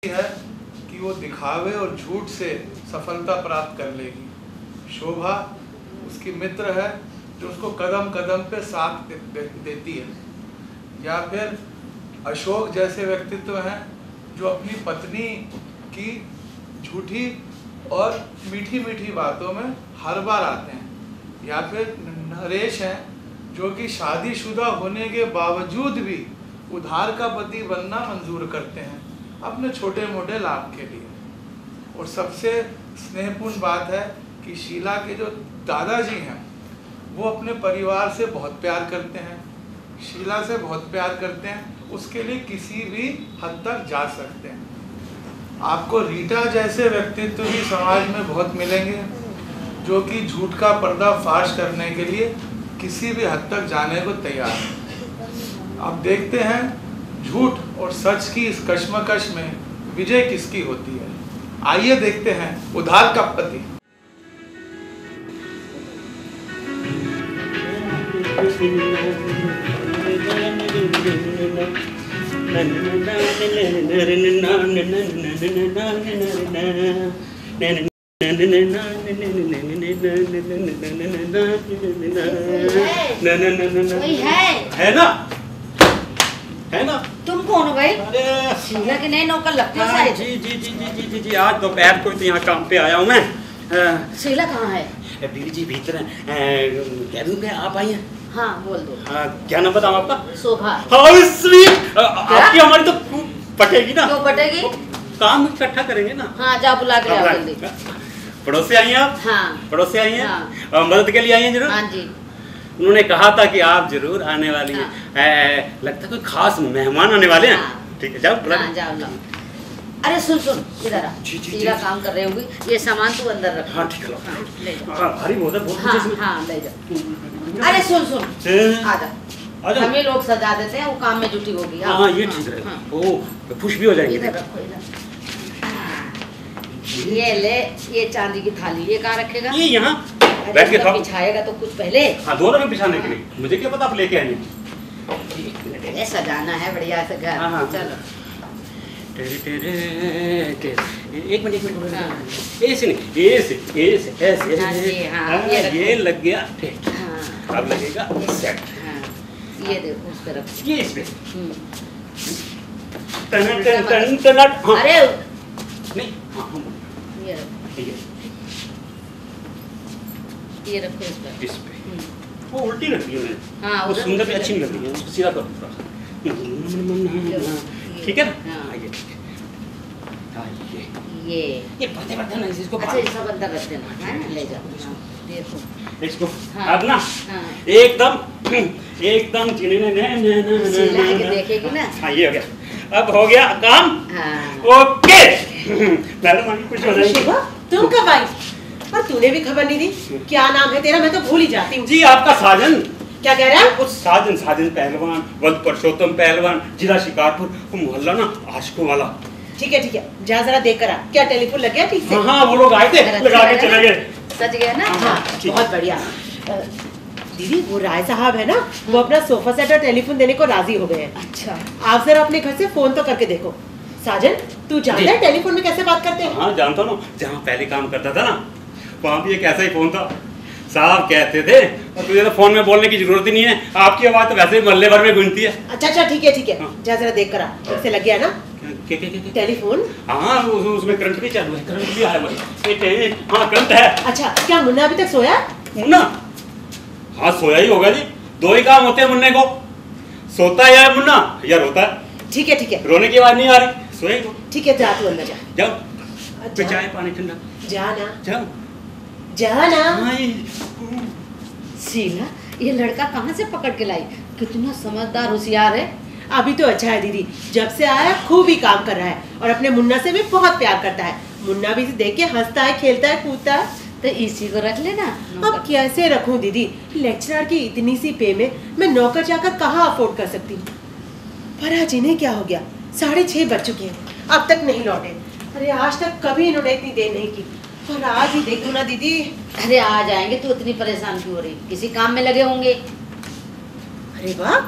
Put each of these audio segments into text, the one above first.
है कि वो दिखावे और झूठ से सफलता प्राप्त कर लेगी। शोभा उसकी मित्र है जो उसको कदम कदम पे साथ देती है। या फिर अशोक जैसे व्यक्तित्व हैं जो अपनी पत्नी की झूठी और मीठी मीठी बातों में हर बार आते हैं। या फिर नरेश हैं जो कि शादीशुदा होने के बावजूद भी उधार का पति बनना मंजूर करते हैं अपने छोटे मोटे लाभ के लिए। और सबसे स्नेहपूर्ण बात है कि शीला के जो दादाजी हैं वो अपने परिवार से बहुत प्यार करते हैं, शीला से बहुत प्यार करते हैं, उसके लिए किसी भी हद तक जा सकते हैं। आपको रीटा जैसे व्यक्तित्व भी समाज में बहुत मिलेंगे जो कि झूठ का पर्दाफाश करने के लिए किसी भी हद तक जाने को तैयार है। आप देखते हैं झूठ और सच की इस कश्मकश में विजय किसकी होती है। आइए देखते हैं उधार का पति। है ना? है ना? तुम कौन हो भाई? अरे शीला के नए नौकर लगते हो शायद। जी जी जी जी जी जी जी आज दोपहर को तो यहाँ काम पे आया हूँ मैं। शीला कहाँ है? दीदी जी भीतर हैं। कह दूँ मैं आप आई हैं? हाँ बोल दो। क्या नाम बताऊँ आपका? शोभा। How sweet. आपकी हमारी तो पटेगी ना? क्यों पटेगी? काम इकट्ठा करेंगे ना। हाँ जाओ बुला के लाओ जल्दी। पड़ोस से आई हैं आप? हाँ। पड़ोस से आई हैं? हाँ। मदद के लिए आई हैं जरूर? हाँ जी। उन्होंने कहा था कि आप जरूर आने वाली हैं। हाँ। लगता है कोई खास मेहमान आने वाले हैं। हाँ। ठीक है जाओ बुला। हाँ जाओ लाओ। अरे सुन सुन इधर आ। शीला काम कर रही होगी, ये सामान तू अंदर रख। हाँ ठीक है हाँ, ले जाओ। हाँ भारी बहुत है बहुत। हाँ हाँ ले जाओ। अरे सुन सुन आजा। हम ही लोग सजा देते हैं, वो काम में जुटी होगी। हाँ ये ठीक रहेगा। ओ खुश भी हो जाएंगे। इधर रखो इधर। ये ले, ये चांदी की थाली, ये कहाँ रखेगा? ये यहाँ बैठ के खाओ। बिछाएगा तो कुछ पहले। हाँ दोनों में बिछाने के लिए मुझे क्या पता आप लेके आएंगे। ये सजाना है बढ़िया से घर। हाँ, हाँ। चलो एक मिनट ऐसे नहीं ऐसे ऐसे हाँ जी, हाँ, हाँ, ये लग गया ठीक। हाँ अब लगेगा सेट। हाँ ये देखो उस पे रखो। ये इस पे टन टन टन टन। हाँ अरे नहीं हाँ हाँ ये रखो, ठीक है ये रखो इस पे। इस पे वो उल्टी रखी है मैंने। हाँ वो उधर सुंदर भी उधर अच्छी नहीं लगती है, उसको सीधा करो थोड़ा सा। ठीक है ना? हाँ। हाँ ये ठीक है। हाँ ये पढ़ते पढ़ते ना इसको अच्छा ये सब अंदर रख देना है ना, ले जाओ। हाँ, देखो इसको हाँ। अब ना हाँ एकदम शीला है कि देखेगी ना। हाँ ये हो गया। अब हो गया काम। हाँ ओके मैडम आगे कुछ हो जाएगी। शिवा, तुम कब आई? और तूने भी खबर नहीं दी। क्या नाम है तेरा? मैं तो भूल ही जाती हूँ। जी आपका साजन। क्या कह रहा है? कुछ साजन पहलवान वल्द पुरुषोत्तम पहलवान जिला शिकारपुर वो मोहल्ला ना आशिकों वाला। ठीक है जा जरा देख कर आ। क्या टेलीफोन लग गया ठीक से? हाँ वो लोग आए थे लगा के चले गए। सच गया ना। हाँ ठीक। बहुत बढ़िया। दीदी वो राय साहब है ना, वो अपना सोफा सेट और टेलीफोन देने को राजी हो गए हैं। अच्छा आप जरा अपने घर से फोन तो करके देखो। साजन तू जानता है टेलीफोन में कैसे बात करते हैं? हाँ जानता हूँ, जहाँ पहले काम करता था ना वहाँ भी एक ऐसा ही फोन था। साहब कहते थे और तुझे तो फोन में बोलने की जरूरत ही नहीं है, आपकी आवाज़ तो वैसे ही मोहल्ले भर में गूंजती है। अच्छा ठीक है हाँ। जा जरा देख कर आ। ठीक से लग गया ना क्या टेलीफोन? हाँ उसमें करंट भी चालू है, करंट भी आया भाई। हाँ करंट है। अच्छा क्या मुन्ना अभी तक सोया? मुन्ना हाँ सोया ही होगा जी, दो ही काम होते हैं मुन्ने को, सोता है या मुन्ना या रोता है। ठीक है रोने की आवाज नहीं आ रही, सोया ही हो। ठीक है जा तू अंदर जा। जाओ पे चाय पानी ठंडा जाना जाओ। जाना। हाँ शीला ये लड़का कहाँ से पकड़ के लाई? कितना समझदार होशियार है। अभी तो अच्छा है दीदी, जब से आया खूब ही काम कर रहा है और अपने मुन्ना से भी बहुत प्यार करता है। मुन्ना भी इसे देख के हंसता है, खेलता है, कूदता है। तो इसी को रख लेना। अब कैसे रखूं दीदी? लेक्चरर की इतनी सी पे में मैं नौकर चाकर कहाँ अफोर्ड कर सकती हूँ? पर आज इन्हें क्या हो गया? 6:30 बज चुके हैं, अब तक नहीं लौटे। अरे आज तक कभी इन्होंने इतनी देर नहीं की, पर आज ही देखो ना दीदी। अरे आ जाएंगे, तू इतनी परेशान क्यों हो रही? किसी काम में लगे होंगे। अरे वाह,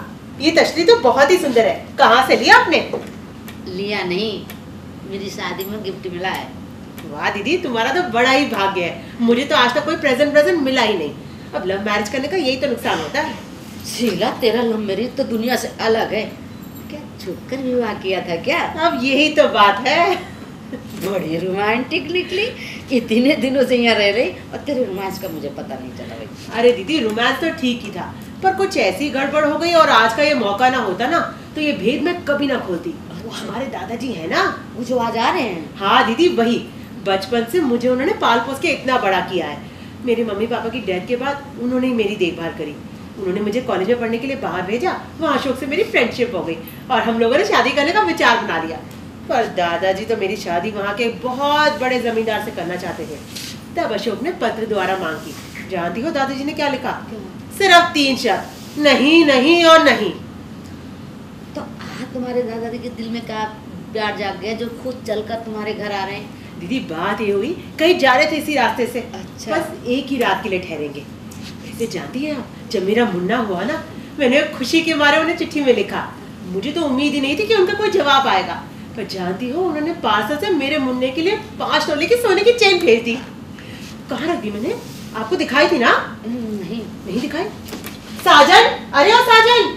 ये तशरी तो बहुत ही सुंदर है। कहाँ से लिया आपने? लिया नहीं, मेरी शादी में गिफ्ट मिला है। वाह दीदी, तुम्हारा तो बड़ा ही भाग्य है। मुझे तो आज तक कोई प्रेजेंट मिला ही नहीं। अब लव मैरिज करने का यही तो नुकसान होता है। शीला, तेरा लव मैरिज तो दुनिया से अलग है। क्या छुप कर विवाह किया था क्या? अब यही तो बात है। बड़ी रोमांटिक निकली, इतने दिनों से यहाँ रह रही और तेरे रोमांस का मुझे पता नहीं चला भाई। अरे दीदी, रोमांस तो ठीक ही था, पर कुछ ऐसी गड़बड़ हो गई और आज का ये मौका ना होता ना तो ये भेद मैं कभी ना खोलती। वो हमारे दादाजी है ना, वो जो आज आ रहे हैं। हाँ दीदी, वही। बचपन से मुझे उन्होंने पाल पोस के इतना बड़ा किया है। मेरे मम्मी पापा की डेथ के बाद उन्होंने मेरी देखभाल करी। उन्होंने मुझे कॉलेज में पढ़ने के लिए बाहर भेजा। वहाँ अशोक से मेरी फ्रेंडशिप हो गई और हम लोगों ने शादी करने का विचार बना लिया। पर दादाजी तो मेरी शादी वहाँ के बहुत बड़े जमींदार से करना चाहते थे। तब अशोक ने पत्र द्वारा मांग की। जानती हो दादाजी ने क्या लिखा? सिर्फ 3 शब्द, नहीं नहीं और नहीं। तो आज तुम्हारे दादाजी के दिल में क्या प्यार जाग गया जो खुद चलकर तुम्हारे घर आ रहे हैं? दीदी, बात ये हुई, कहीं जा रहे थे इसी रास्ते से। अच्छा। बस एक ही रात के लिए ठहरेंगे। वैसे जानती हैं आप, जब मेरा मुन्ना हुआ ना, मैंने खुशी के मारे उन्हें चिट्ठी में लिखा। मुझे तो उम्मीद ही नहीं थी कि उनका कोई जवाब आएगा। पर जानती हो, उन्होंने पार्सल से मेरे मुन्ने के लिए 5 तोले की सोने की चेन भेज दी। कहाँ रख दी मैंने? आपको दिखाई थी ना? नहीं दिखाई। साजन, अरे ओ साजन,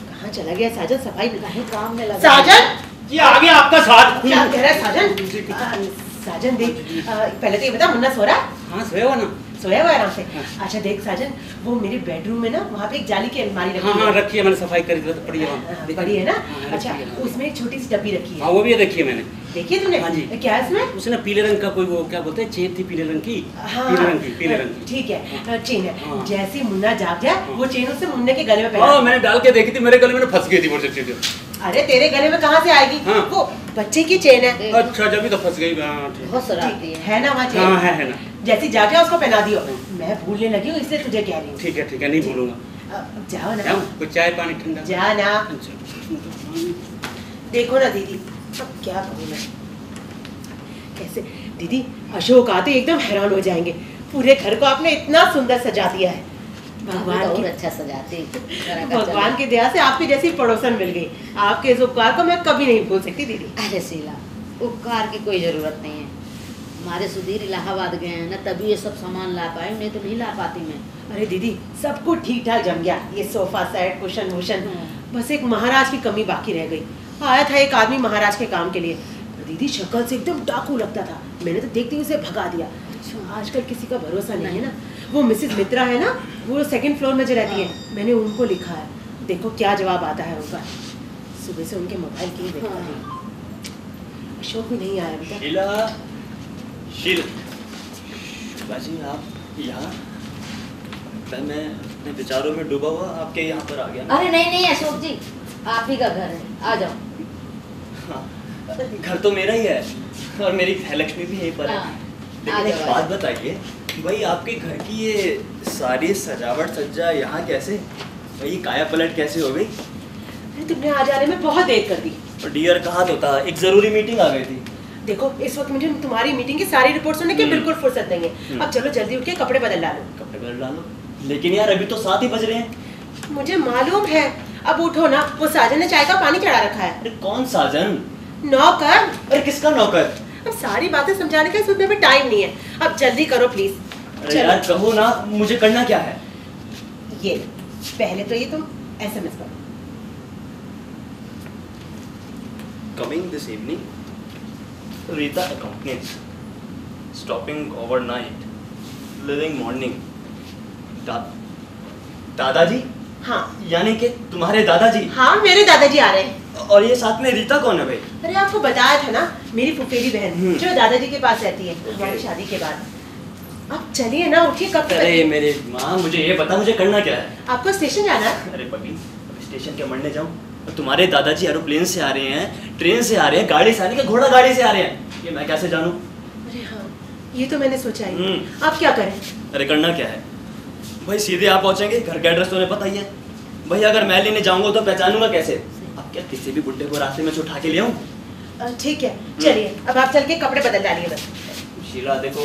कहाँ चला गया साजन? सफाई कहीं काम में लगा। साजन, ये आ गया आपका साथ। क्या कह रहा है साजन? साजन देख, पहले तो ये बता, मुन्ना सो रहा है? हाँ, सोया हुआ ना। सोया हुआ आराम से। अच्छा देख साजन, वो मेरे बेडरूम में ना, वहाँ पे एक जाली की अलमारी रखी हाँ है। रखी है, मैंने सफाई करी थी, पड़ी है वहाँ। बड़ी है ना? हाँ, अच्छा, रखी है। उसमें एक छोटी सी डब्बी रखी है। हाँ, वो भी देखी है मैंने। देखिए तुमने? हाँ जी। क्या है इसमें? उसने पीले रंग का कोई वो क्या बोलते हैं, चेन थी पीले रंग की। हाँ, पीले रंग की। ठीक है, चेन है। हाँ। जैसे ही मुन्ना जाग जाए, वो चेन उससे मुन्ने के गले में हाँ, पहना। मैंने डाल के देखी थी, मेरे गले में फंस गई थी वो चीज। अरे तेरे गले में कहाँ से आएगी? हाँ। वो बच्चे की चेन है। अच्छा, जब भी तो फंस गई। हाँ, ठीक। बहुत शरारती है। है ना वहाँ चेन? हाँ, है ना। जैसी जाग जाए उसको पहना दियो। मैं भूलने लगी हूँ, इसलिए तुझे कह रही हूँ। ठीक है, नहीं भूलूंगा। अब जाओ ना। जाऊँ? कुछ चाय पानी ठंडा? जा ना। अच्छा। देखो ना दीदी, अब क्या कहूँ मैं। कैसे दीदी, अशोक आते एकदम हैरान हो जाएंगे। पूरे घर को आपने इतना सुंदर सजा दिया है। भगवान की अच्छा सजाती। भगवान की दया से आपकी जैसी पड़ोसन मिल गई। आपके इस उपकार को मैं कभी नहीं भूल सकती दीदी। अरे शीला, उपकार की कोई जरूरत नहीं है। हमारे सुधीर इलाहाबाद गए हैं ना, तभी ये सब सामान ला पाए, नहीं तो नहीं ला पाती मैं। अरे दीदी, सब कुछ ठीक ठाक जम गया। ये सोफा सेट, कुशन वुशन, बस एक महाराज की कमी बाकी रह गई। आया था एक आदमी महाराज के काम के लिए। दीदी, शक्ल से एकदम डाकू लगता था। मैंने तो देखते ही उसे भगा दिया। आजकल किसी का भरोसा नहीं है ना। वो मिसेस मित्रा है ना, वो 2nd फ्लोर में जो रहती है, मैंने उनको लिखा है। देखो क्या जवाब आता है उनका। सुबह से उनके मोबाइल की देखा थी। अशोक भी नहीं आया अभी तक। शीला जी, आप यहाँ? मैं अपने विचारों में डूबा हुआ आपके यहाँ पर आ गया। अरे नहीं अशोक जी, आप ही का घर है, आ जाओ। हाँ, घर तो मेरा ही है और मेरी लक्ष्मी भी यहीं पर है। लेकिन एक बात बताइए भाई, आपके घर की ये सारी सजावट सज्जा यहाँ कैसे? भाई, काया पलट कैसे हो गई? तुमने आ जाने में बहुत देर कर दी। और डियर कहा तो था, एक जरूरी मीटिंग आ गई थी। देखो, इस वक्त मुझे तुम्हारी मीटिंग की सारी रिपोर्ट सुनने की बिल्कुल फुर्सत नहीं है। अब चलो जल्दी उठ के कपड़े बदल डालो। कपड़े बदल डालो? लेकिन यार, अभी तो 7 ही बज रहे हैं। मुझे मालूम है। अब उठो ना, वो साजन ने चाय का पानी चढ़ा रखा है। अरे कौन साजन? नौकर। अरे किसका नौकर? अब सारी बातें समझाने का इस वक्त में टाइम नहीं है। अब जल्दी करो प्लीज। अरे यार कहो ना, मुझे करना क्या है? ये पहले तो ये तुम SMS करो। Coming this evening, Rita accompanies, stopping overnight, living morning. दादाजी? हाँ। यानी कि तुम्हारे दादाजी? हाँ, मेरे दादाजी आ रहे हैं। और ये साथ में रीता कौन है भाई? अरे आपको बताया था ना, मेरी फुफेरी बहन जो दादाजी के पास रहती है तुम्हारी शादी के बाद। अब चलिए ना, उठिए। कब? अरे मेरे माँ, मुझे ये बता, मुझे करना क्या है? आपको स्टेशन जाना है। अरे बगी, अब स्टेशन क्या मरने जाऊँ? और तुम्हारे दादाजी एरोप्लेन से आ रहे हैं, ट्रेन से आ रहे हैं, गाड़ी से आ रहे हैं, घोड़ा गाड़ी से आ रहे हैं, ये मैं कैसे जानूँ? अरे हाँ, ये तो मैंने सोचा ही। आप क्या करें? अरे करना क्या है भाई, सीधे आप पहुंचेंगे। घर का एड्रेस तो उन्हें पता ही है भाई। अगर मैं लेने जाऊंगा तो पहचानूंगा कैसे? अब क्या किसी भी बुड्ढे को रास्ते में से उठा के ले आऊं? ठीक है, चलिए अब आप चल के कपड़े बदल डालिए बस। शीला देखो,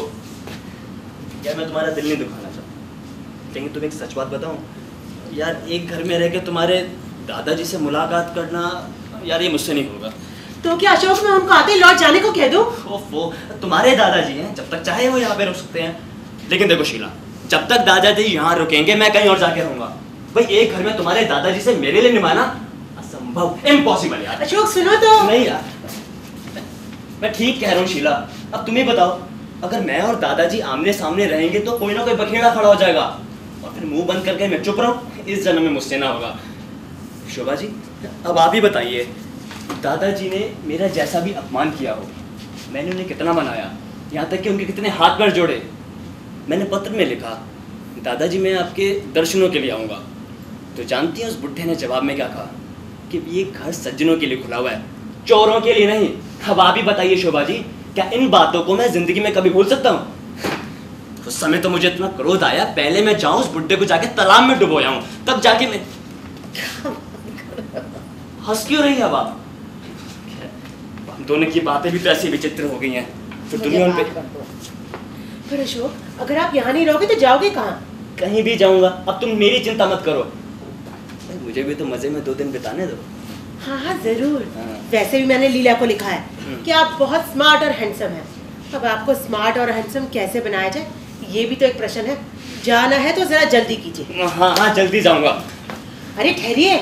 यार मैं तुम्हारा दिल नहीं दुखाना चाहता, लेकिन तुम्हें एक सच बात बताऊं यार, एक घर में रह के तुम्हारे दादाजी से मुलाकात करना यार, ये मुझसे नहीं होगा। तो क्या अशोक मैं उनको आते ही लौट जाने को कह दूं? वो तुम्हारे दादाजी हैं, जब तक चाहे वो यहाँ पे रुक सकते हैं। लेकिन देखो शीला, जब तक दादाजी यहाँ रुकेंगे मैं कहीं और जाके रहूंगा। भाई एक घर में तुम्हारे दादाजी से मेरे लिए निभाना असंभव, इम्पॉसिबल यार। अशोक सुनो तो। नहीं यार, मैं ठीक कह रहा हूँ शीला। अब तुम ही बताओ, अगर मैं और दादाजी आमने सामने रहेंगे तो कोई ना कोई बखेड़ा खड़ा हो जाएगा और फिर मुंह बंद करके मैं चुप रहूं, इस जन्म में मुझसे ना होगा। शोभा जी, अब आप ही बताइए, दादाजी ने मेरा जैसा भी अपमान किया हो, मैंने उन्हें कितना मनाया, यहाँ तक कि उनके कितने हाथ पैर जोड़े। मैंने पत्र में लिखा, दादाजी मैं आपके दर्शनों के लिए आऊँगा। तो जानती हैं उस बुढ़े ने जवाब में क्या कहा? कि ये घर सज्जनों के लिए खुला हुआ है, चोरों के लिए नहीं। अब आप ही बताइए शोभा जी, क्या इन बातों को मैं जिंदगी में कभी भूल सकता हूँ? उस समय तो मुझे इतना क्रोध आया, पहले मैं जाऊँ उस बुढ़े को जाके तालाब में डुबोया हूँ, तब जाके मैं। हंस क्यों रही है अब आप? दोनों की बातें भी तो ऐसी विचित्र हो गई हैं। तो दुनिया उन पे। पर अशोक, अगर आप यहाँ नहीं रहोगे तो जाओगे कहाँ? कहीं भी जाऊंगा, अब तुम मेरी चिंता मत करो। मुझे भी तो मजे में 2 दिन बिताने दो। हाँ हाँ जरूर। हाँ। वैसे भी मैंने लीला को लिखा है कि आप बहुत स्मार्ट और हैंडसम हैं। अब आपको स्मार्ट और हैंडसम कैसे बनाया जाए, ये भी तो एक प्रश्न है। जाना है तो जरा जल्दी कीजिए। हाँ हाँ जल्दी जाऊंगा। अरे ठहरिए,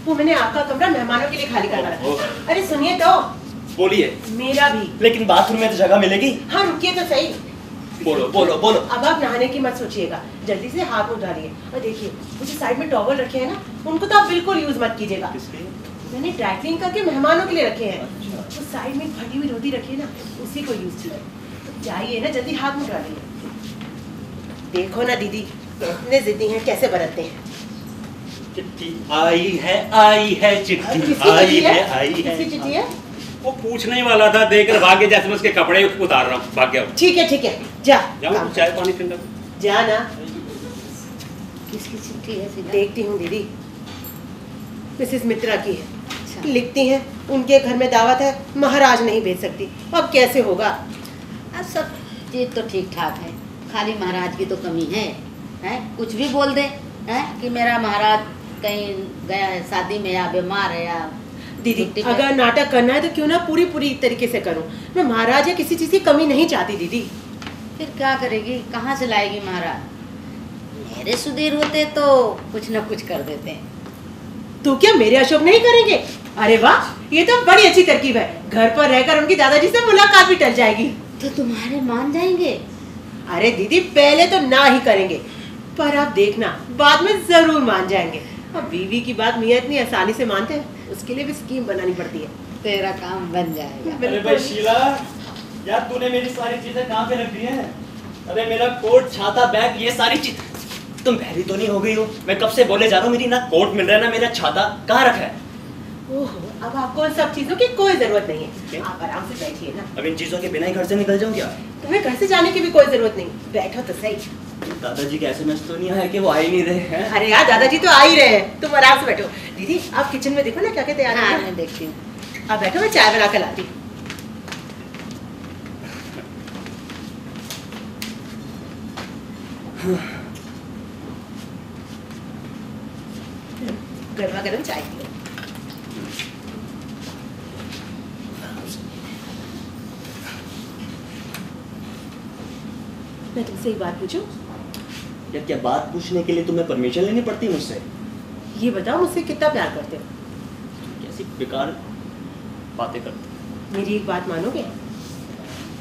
वो मैंने आपका कमरा मेहमानों के लिए खाली करना है। अरे सुनिए तो। बोलिए। मेरा भी। लेकिन बाथरूम में तो जगह मिलेगी? हाँ रुकिए तो सही। बोलो बोलो बोलो। अब आप नहाने की मत सोचिएगा, जल्दी से हाथ मुंह डालिए। और देखिए वो जो साइड में टॉवल रखे हैं ना, उनको तो आप बिल्कुल यूज मत कीजिएगा। मैंने ड्राई क्लीन करके मेहमानों के लिए रखे हैं। वो साइड में फटी हुई रोटी रखी है ना, उसी को यूज कीजिए। तो जाइए ना, जल्दी हाथ मुंह डालिए। देखो ना दीदी, इतने जिद्दी हैं, कैसे बरतते हैं। चिट्ठी आई है चिट्ठी आई है। किसकी चिट्ठी है? वो पूछने ही वाला था, देख कर भाग्य जैसे मैं उसके कपड़े उतार रहा हूँ। भाग्य ठीक है जा। जाऊँ चाय पानी पीने? जा ना। किसकी चिट्ठी है सीधा? देखती हूँ दीदी, मिसेस मित्रा की है। अच्छा। लिखती हैं उनके घर में दावत है, महाराज नहीं भेज सकती। अब कैसे होगा? अब सब चीज तो ठीक ठाक है, खाली महाराज की तो कमी है। कुछ भी बोल दे कि मेरा महाराज कहीं गया है शादी में या बीमार है या। दीदी अगर नाटक करना है तो क्यों ना पूरी तरीके से करूं। मैं महाराज या किसी चीज की कमी नहीं चाहती दीदी। फिर क्या करेगी, कहाँ से लाएगी महाराज? मेरे सुधीर होते तो कुछ न कुछ कर देते हैं। तो क्या मेरे अशोक नहीं करेंगे? अरे वाह, ये तो बड़ी अच्छी तरकीब है। घर पर रहकर उनकी दादाजी से मुलाकात भी टल जाएगी। तो तुम्हारे मान जाएंगे? अरे दीदी पहले तो ना ही करेंगे, पर आप देखना बाद में जरूर मान जाएंगे। अब बीवी की बात मियाँ इतनी आसानी से मानते हैं, उसके लिए भी स्कीम बनानी पड़ती है। तेरा काम बन जाएगा। अरे भाई शीला, यार तूने मेरी सारी चीजें कहाँ पे रख दी हैं? अरे मेरा कोट, छाता, बैग, ये सारी चीज। तुम बहरी तो नहीं हो गई हो? मैं कब से बोले जा रहा हूँ, मेरी ना कोट मिल रहा है ना मेरा छाता, कहाँ रखा है? ओहो, अब आपको इन सब चीजों की कोई जरूरत नहीं है। आप आराम से बैठिए ना। अब इन चीजों के बिना ही घर से निकल जाऊँ क्या? तुम्हें घर से जाने की भी कोई जरूरत नहीं, बैठो तो सही। दादाजी के SMS तो नहीं आया कि वो आ ही नहीं रहे हैं? अरे यार दादाजी तो आ ही रहे हैं, तुम आराम से बैठो। दीदी आप किचन में देखो ना क्या क्या तैयार है। हाँ मैं देखती हूँ। आप बैठो, मैं चाय बना कर लाती हूँ। गर्मा गर्म चाय पियो। मैं तुमसे एक बात पूछूं? यार क्या बात पूछने के लिए तुम्हें परमिशन लेनी पड़ती है मुझसे? ये बताओ मुझसे कितना प्यार करते हो? कैसी बेकार बातें करते। मेरी एक बात मानोगे?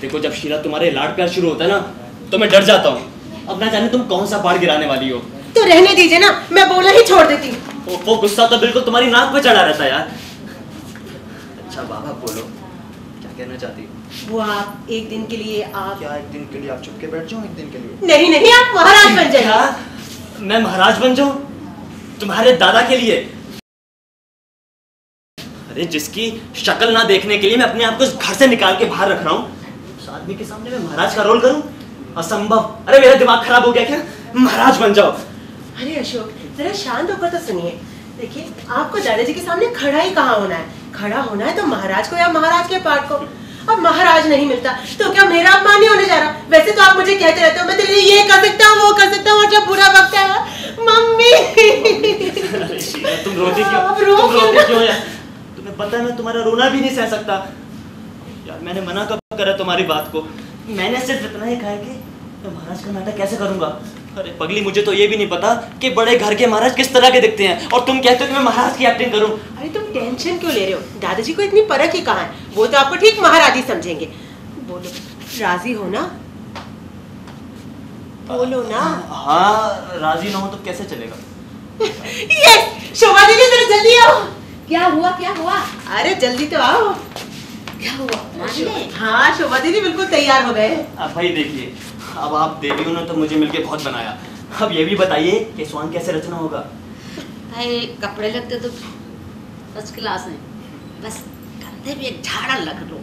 देखो जब शीला तुम्हारे लाड प्यार शुरू होता है ना, तो मैं डर जाता हूँ। अब ना जाने तुम कौन सा पहाड़ गिराने वाली हो। तो रहने दीजिए ना, मैं बोलना ही छोड़ देती हूँ। वो गुस्सा तो बिल्कुल तुम्हारी नाक पे चढ़ा रहता है यार। अच्छा बाबा बोलो, क्या कहना चाहती हो? वो आप एक दिन के लिए आप। क्या एक दिन के लिए? आप चुप के बैठ जाओ एक दिन के लिए। नहीं नहीं, आप महाराज बन जाइए। क्या मैं महाराज बन जाऊं तुम्हारे दादा के लिए? अरे जिसकी शक्ल ना देखने के लिए मैं अपने आप को घर से निकाल के बाहर रख रहा हूँ, उस आदमी के सामने मैं महाराज का रोल करूं? असंभव। अरे मेरा दिमाग खराब हो गया क्या? महाराज बन जाओ। अरे अशोक जरा शांत होकर तो सुनिए। देखिए आपको दादाजी के सामने खड़ा ही कहाँ होना है। खड़ा होना है तो महाराज को या महाराज के पार्ट को। अब महाराज नहीं मिलता तो क्या मेरा अपमान नहीं होने जा रहा? वैसे तो आप मुझे कहते रहते हो मैं तेरे लिए ये कर सकता हूँ वो कर सकता हूँ, और जब बुरा वक्त है मम्मी। तुम रोती क्यों? अब रो तुम रोती क्यों यार? तुम्हें तुम्हें पता है मैं तुम्हारा रोना भी नहीं सह सकता। यार मैंने मना कब करा तुम्हारी बात को? मैंने सिर्फ इतना ही कहा है कि मैं महाराज का नाटक कैसे करूंगा। अरे पगली, मुझे तो ये भी नहीं पता कि बड़े घर के महाराज किस तरह के दिखते हैं, और तुम कहते हो कि मैं महाराज की एक्टिंग करूं। अरे तुम टेंशन क्यों ले रहे हो? दादाजी को इतनी परख ही कहाँ है, वो तो आपको ठीक महाराज ही समझेंगे। बोलो, राजी हो ना? बोलो ना। हाँ, राजी ना हो तो कैसे चलेगा? यस, शोभा दीदी जरा जल्दी आओ। क्या हुआ क्या हुआ? अरे जल्दी तो आओ। क्या हुआ? मान गए? हाँ, शोभा दीदी बिल्कुल तैयार हो गए। अब भाई देखिए, अब आप देवी हो ना तो मुझे मिलके बहुत बनाया। अब ये भी बताइए कि स्वांग कैसे रचना होगा? भाई कपड़े लगते तो फर्स्ट क्लास है, बस कंधे भी एक झाड़ा लग लो।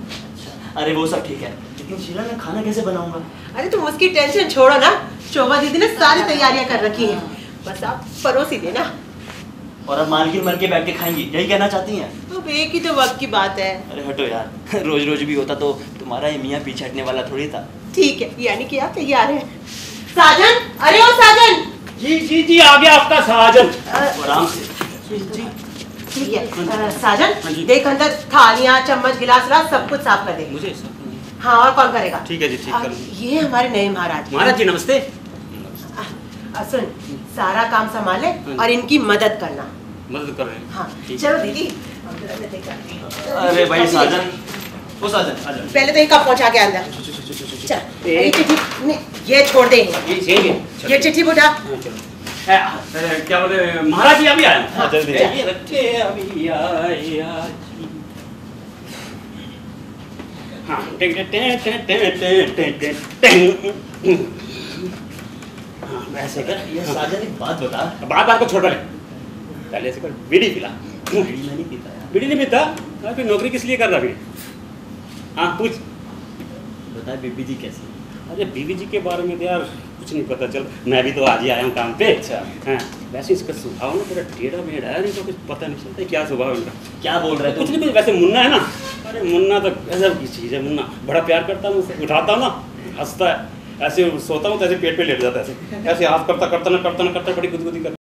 अरे वो सब ठीक है, लेकिन शीला मैं खाना कैसे बनाऊंगा? अरे तुम उसकी टेंशन छोड़ो ना, शोभा दीदी ने सारी तैयारियां कर रखी हैं, बस आप परोस ही देना। और अब मालकिन मर के बैठ के खाएंगी, यही कहना चाहती हैं? अब एक ही तो वक्त की बात है। अरे हटो यार, रोज रोज भी होता तो तुम्हारा ये मियाँ पीछे हटने वाला थोड़ी था। ठीक है, यानी कि आप तैयार हैं। साजन, अरे ओ साजन। जी जी जी, आ गया आपका साजन। आराम से। ठीक है साजन, देख अंदर थालियां चम्मच गिलास विलास सब कुछ साफ कर दे। मुझे हाँ, और कौन करेगा? ठीक है जी, ठीक कर। ये हमारे नए महाराज। महाराज जी नमस्ते। सुन, सारा काम संभाले और इनकी मदद करना। मदद कर रहे हैं। हाँ, ठीक चलो दीदी। हम जरा मदद करते हैं। अरे भाई साजन, वो साजन आ जाओ। पहले तो इनका पहुंचा के अंदर। चल, ये चिट्ठी नहीं, ये छोड़ दे। ये चिट्ठी उठा। क्या बोले महाराज जी? अभी आए हैं। हाँ, जल्दी। ये रखे अभी आए आज। हाँ, टें टें टें टें टें टें टें टें। हाँ, ऐसे कर। ये साजन एक बात बता। बात आपको छोड़ रहे, पहले ऐसे कर, बीड़ी पिला। बीड़ी मैं नहीं पीता यार। बीड़ी नहीं पीता? फिर नौकरी किस लिए कर रहा? बीड़ी? हाँ पूछ। बता बीबी जी कैसी? अरे बीवी जी के बारे में तो यार कुछ नहीं पता। चल, मैं भी तो आज ही आया हूँ काम पे। अच्छा। हाँ, वैसे इसका स्वभाव ना थोड़ा टेढ़ा मेढ़ा है, नहीं तो कुछ पता नहीं चलता क्या स्वभाव है इनका। क्या बोल रहे कुछ थे? नहीं, वैसे मुन्ना है ना, अरे मुन्ना तो गजब की चीज़ है। मुन्ना बड़ा प्यार करता है मुझसे, उठाता हूँ ना हंसता है, ऐसे सोता हूँ तो ऐसे पेट पे लेट जाता है, ऐसे हाथ करता करता ना बड़ी गुदगुदी करता।